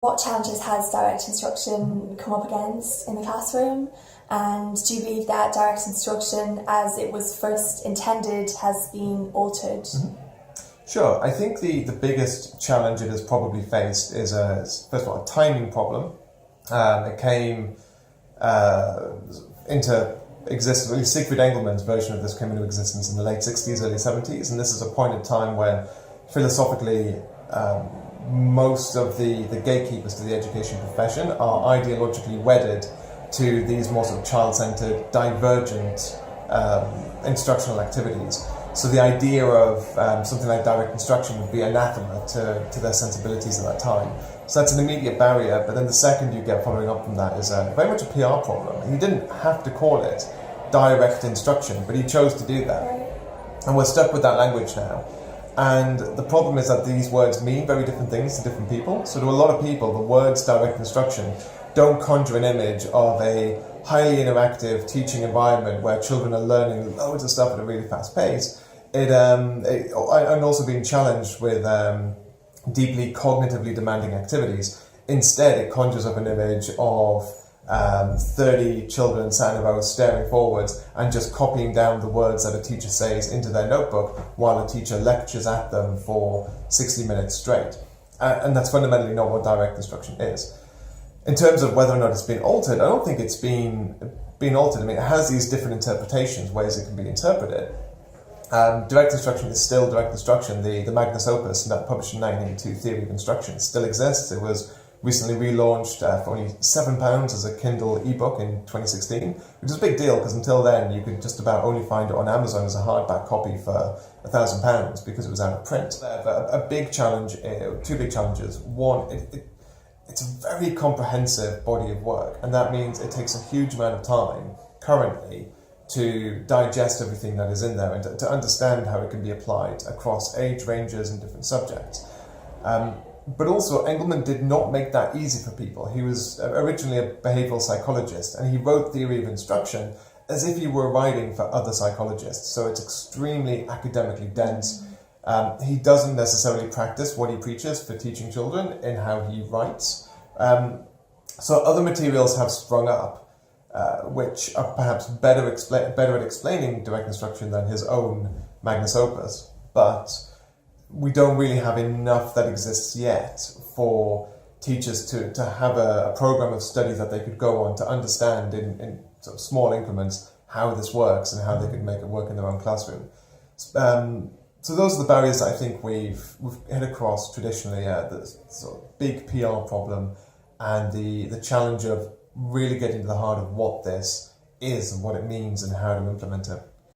What challenges has direct instruction come up against in the classroom? And do you believe that direct instruction, as it was first intended, has been altered? Mm-hmm. Sure. I think the biggest challenge it has probably faced is, first of all, a timing problem. It came into existence, really Siegfried Engelmann's version of this came into existence in the late 60s, early 70s, and this is a point in time when philosophically most of the gatekeepers to the education profession are ideologically wedded to these more sort of child-centered, divergent instructional activities. So the idea of something like direct instruction would be anathema to their sensibilities at that time. So that's an immediate barrier, but then the second you get following up from that is very much a PR problem. He didn't have to call it direct instruction, but he chose to do that. And we're stuck with that language now. And the problem is that these words mean very different things to different people. So to a lot of people, the words direct instruction don't conjure an image of a highly interactive teaching environment where children are learning loads of stuff at a really fast pace. And also being challenged with deeply cognitively demanding activities. Instead, it conjures up an image of 30 children sat in a row staring forwards and just copying down the words that a teacher says into their notebook while a teacher lectures at them for 60 minutes straight. And that's fundamentally not what direct instruction is. In terms of whether or not it's been altered, I don't think it's been altered. I mean, it has these different interpretations, ways it can be interpreted. Direct instruction is still direct instruction. The Magnus Opus, that published in 1982, Theory of Instruction, still exists. It was recently relaunched for only £7 as a Kindle ebook in 2016, which is a big deal because until then you could just about only find it on Amazon as a hardback copy for £1,000 because it was out of print. A big challenge, two big challenges. One, it's a very comprehensive body of work, and that means it takes a huge amount of time currently to digest everything that is in there and to understand how it can be applied across age ranges and different subjects. But also, Engelmann did not make that easy for people. He was originally a behavioral psychologist, and he wrote Theory of Instruction as if he were writing for other psychologists. So it's extremely academically dense. He doesn't necessarily practice what he preaches for teaching children in how he writes. So other materials have sprung up, which are perhaps better at explaining direct instruction than his own Magnus Opus. But we don't really have enough that exists yet for teachers to have a program of study that they could go on to understand in sort of small increments how this works and how they could make it work in their own classroom. So those are the barriers that I think we've hit across traditionally, the sort of big PR problem and the challenge of really getting to the heart of what this is and what it means and how to implement it.